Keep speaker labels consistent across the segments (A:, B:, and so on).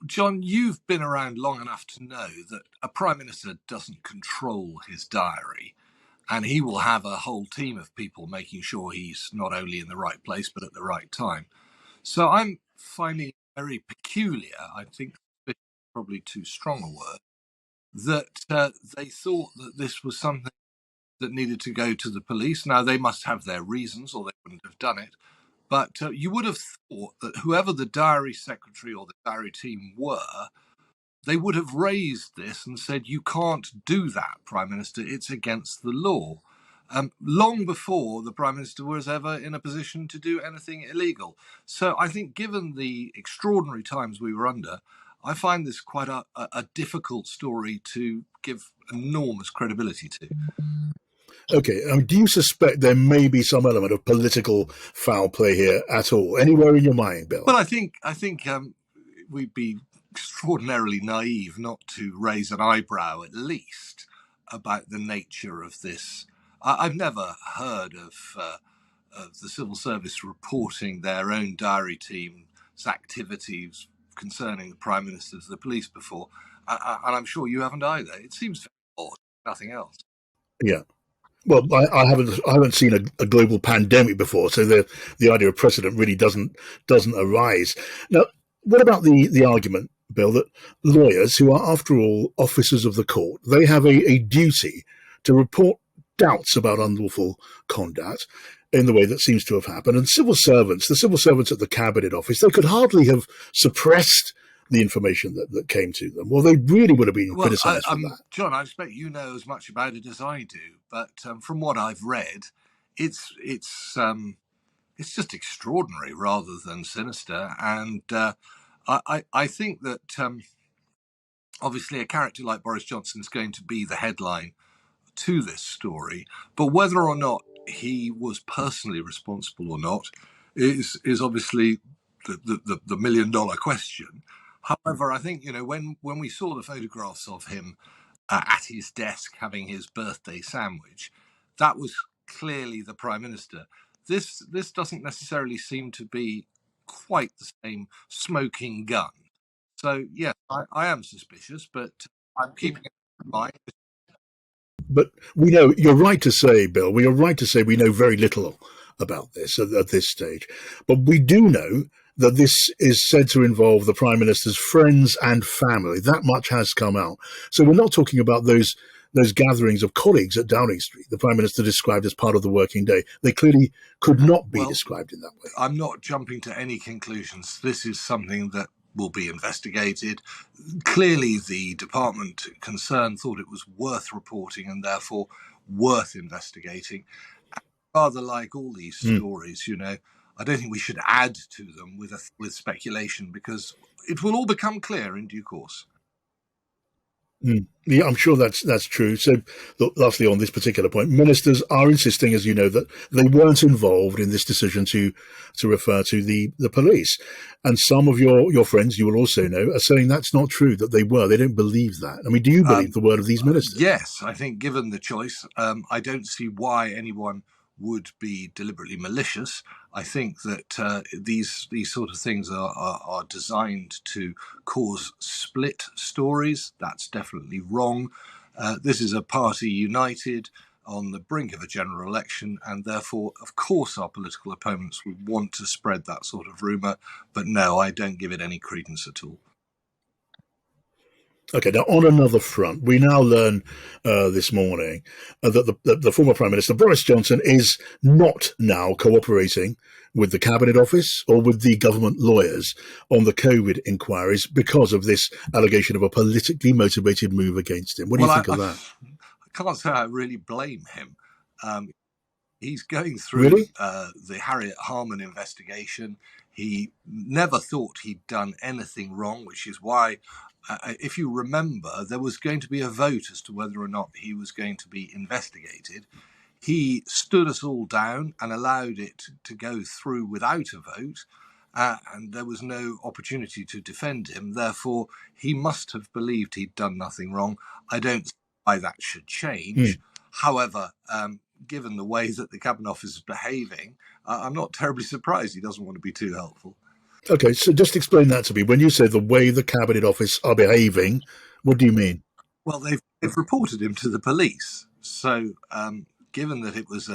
A: John, you've been around long enough to know that a prime minister doesn't control his diary, and he will have a whole team of people making sure he's not only in the right place but at the right time. So I'm finding it very peculiar, I think probably too strong a word, that they thought that this was something that needed to go to the police. Now, they must have their reasons or they wouldn't have done it. But you would have thought that whoever the diary secretary or the diary team were, they would have raised this and said, you can't do that, Prime Minister, it's against the law. Long before the Prime Minister was ever in a position to do anything illegal. So I think given the extraordinary times we were under, I find this quite a difficult story to give enormous credibility to.
B: Okay, do you suspect there may be some element of political foul play here at all? Anywhere in your mind, Bill?
A: Well, I think we'd be extraordinarily naive not to raise an eyebrow, at least, about the nature of this. I've never heard of the civil service reporting their own diary team's activities concerning the Prime Minister to the police before, and I'm sure you haven't either. It seems very odd, nothing else.
B: Yeah. Well, I haven't seen a global pandemic before, so the idea of precedent really doesn't arise. Now, what about the argument, Bill, that lawyers, who are after all officers of the court, they have a duty to report doubts about unlawful conduct in the way that seems to have happened, and the civil servants at the Cabinet Office, they could hardly have suppressed the information that came to them. Well, they really would have been criticised for that.
A: John, I expect you know as much about it as I do, but from what I've read, it's just extraordinary rather than sinister. And I think that obviously a character like Boris Johnson is going to be the headline to this story, but whether or not he was personally responsible or not is obviously the million-dollar question. However, I think, when we saw the photographs of him at his desk having his birthday sandwich, that was clearly the Prime Minister. This doesn't necessarily seem to be quite the same smoking gun. So, yes, I am suspicious, but I'm keeping it in mind.
B: But we know, you're right to say, Bill, we are right to say we know very little about this at this stage. But we do know that this is said to involve the Prime Minister's friends and family. That much has come out. So we're not talking about those gatherings of colleagues at Downing Street, the Prime Minister described as part of the working day. They clearly could not be described in that way.
A: I'm not jumping to any conclusions. This is something that will be investigated. Clearly, the department concerned thought it was worth reporting and therefore worth investigating. Rather like all these stories, I don't think we should add to them with speculation, because it will all become clear in due course.
B: Yeah, I'm sure that's true. So, lastly, on this particular point, ministers are insisting, as you know, that they weren't involved in this decision to refer to the police. And some of your friends, you will also know, are saying that's not true, that they were. They don't believe that. I mean, do you believe the word of these ministers?
A: Yes, I think given the choice, I don't see why anyone would be deliberately malicious. I think that these sort of things are designed to cause split stories. That's definitely wrong. This is a party united on the brink of a general election, and therefore, of course, our political opponents would want to spread that sort of rumour. But no, I don't give it any credence at all.
B: Okay, now on another front, we now learn this morning that the former Prime Minister, Boris Johnson, is not now cooperating with the Cabinet Office or with the government lawyers on the COVID inquiries because of this allegation of a politically motivated move against him. What do you think of that?
A: I can't say I really blame him. He's going through the Harriet Harman investigation. He never thought he'd done anything wrong, which is why, if you remember, there was going to be a vote as to whether or not he was going to be investigated. He stood us all down and allowed it to go through without a vote, and there was no opportunity to defend him. Therefore, he must have believed he'd done nothing wrong. I don't see why that should change. However, given the way that the Cabinet Office is behaving, I'm not terribly surprised he doesn't want to be too helpful.
B: Okay, so just explain that to me. When you say the way the Cabinet Office are behaving, what do you mean?
A: Well, they've reported him to the police. So, given that it was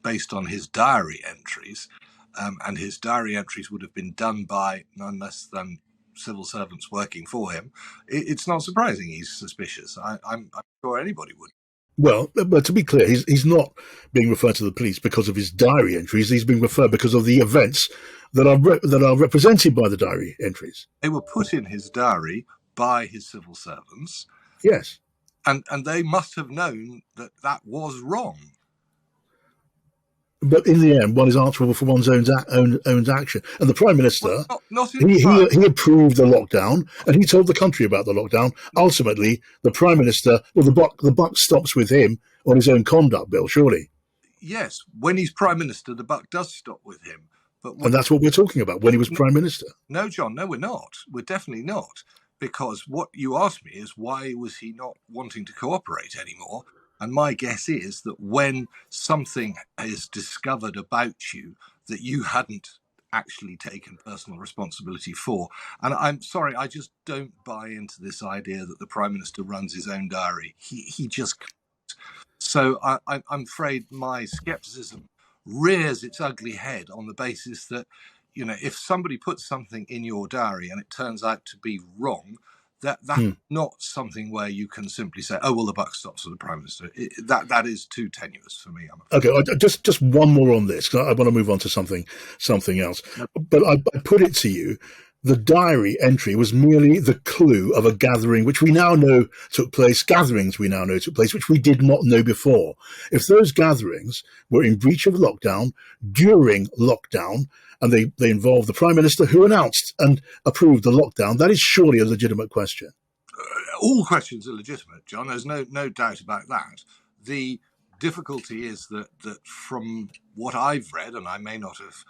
A: based on his diary entries, and his diary entries would have been done by none less than civil servants working for him, it's not surprising he's suspicious. I'm sure anybody would.
B: Well, but to be clear, he's not being referred to the police because of his diary entries. He's being referred because of the events that are represented by the diary entries.
A: They were put in his diary by his civil servants,
B: Yes,
A: and they must have known that that was wrong.
B: but in the end, one is answerable for one's own action. And the Prime Minister,
A: Well, not in
B: he approved the lockdown, and he told the country about the lockdown. Ultimately, the Prime Minister, well, the buck stops with him on his own conduct, Bill, surely.
A: Yes, when he's Prime Minister, the buck does stop with him.
B: And that's what we're talking about, when he was Prime Minister.
A: No, John, no, we're not. We're definitely not. Because what you asked me is, why was he not wanting to cooperate anymore? And my guess is that when something is discovered about you that you hadn't actually taken personal responsibility for, and I'm sorry, I just don't buy into this idea that the Prime Minister runs his own diary. He just can't. So I'm afraid my skepticism rears its ugly head on the basis that, if somebody puts something in your diary and it turns out to be wrong, that's not something where you can simply say, "Oh, well, the buck stops with the Prime Minister." That is too tenuous for me.
B: Okay, just one more on this, because I want to move on to something else. But I put it to you, the diary entry was merely the clue of a gathering which we now know took place, which we did not know before. If those gatherings were in breach of lockdown, during lockdown, and they involved the Prime Minister who announced and approved the lockdown, that is surely a legitimate question.
A: All questions are legitimate, John. There's no doubt about that. The difficulty is that from what I've read, and I may not have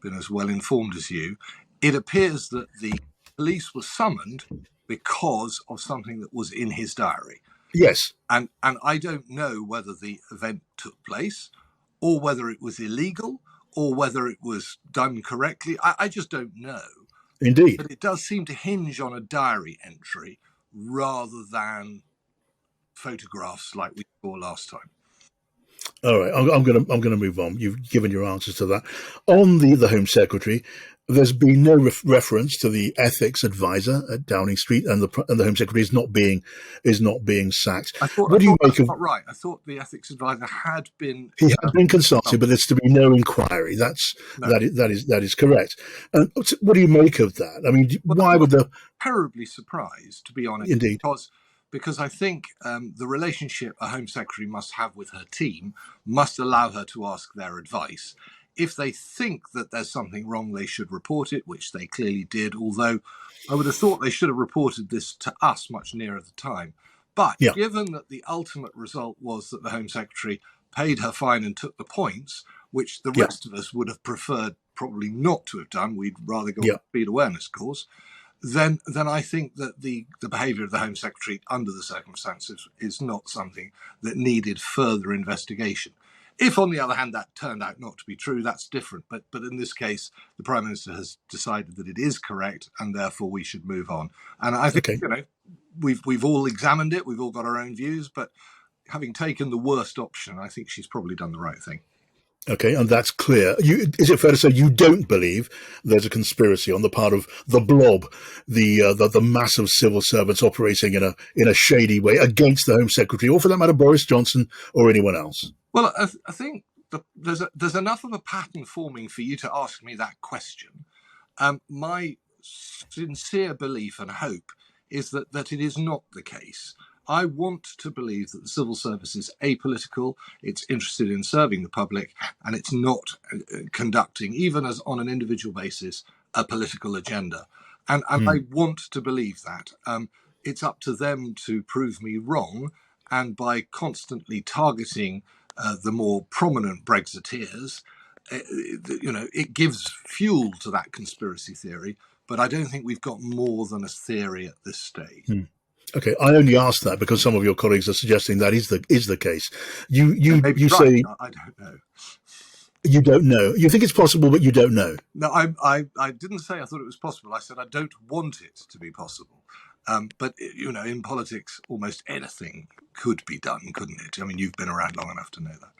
A: been as well informed as you, it appears that the police were summoned because of something that was in his diary.
B: Yes.
A: And I don't know whether the event took place or whether it was illegal or whether it was done correctly. I just don't know.
B: Indeed.
A: But it does seem to hinge on a diary entry rather than photographs like we saw last time.
B: All right, I'm going to move on. You've given your answers to that. On the Home Secretary, there's been no reference to the ethics advisor at Downing Street, and the Home Secretary is not being sacked. What do you make of?
A: Not right. I thought the ethics advisor had been.
B: He had been consulted, but there's to be no inquiry. That is correct. And what do you make of that? I mean, why would the?
A: Terribly surprised, to be honest.
B: Indeed.
A: Because I think the relationship a Home Secretary must have with her team must allow her to ask their advice. If they think that there's something wrong, they should report it, which they clearly did, although I would have thought they should have reported this to us much nearer the time. But given that the ultimate result was that the Home Secretary paid her fine and took the points, which the rest of us would have preferred probably not to have done, we'd rather go on the speed awareness course, then I think that the behaviour of the Home Secretary under the circumstances is not something that needed further investigation. If, on the other hand, that turned out not to be true, that's different. But in this case, the Prime Minister has decided that it is correct, and therefore we should move on. And I think we've all examined it, we've all got our own views, but having taken the worst option, I think she's probably done the right thing.
B: Okay, and that's clear. Is it fair to say you don't believe there's a conspiracy on the part of the blob, the massive civil servants operating in a shady way against the Home Secretary, or for that matter, Boris Johnson or anyone else?
A: Well, I think there's enough of a pattern forming for you to ask me that question. My sincere belief and hope is that it is not the case. I want to believe that the civil service is apolitical, it's interested in serving the public, and it's not conducting, even as on an individual basis, a political agenda. And I want to believe that. It's up to them to prove me wrong, and by constantly targeting the more prominent Brexiteers, it gives fuel to that conspiracy theory. But I don't think we've got more than a theory at this stage.
B: Okay, I only ask that because some of your colleagues are suggesting that is the case. You
A: right.
B: say
A: I don't know.
B: You don't know. You think it's possible, but you don't know.
A: No, I didn't say I thought it was possible. I said I don't want it to be possible. But, in politics, almost anything could be done, couldn't it? I mean, you've been around long enough to know that.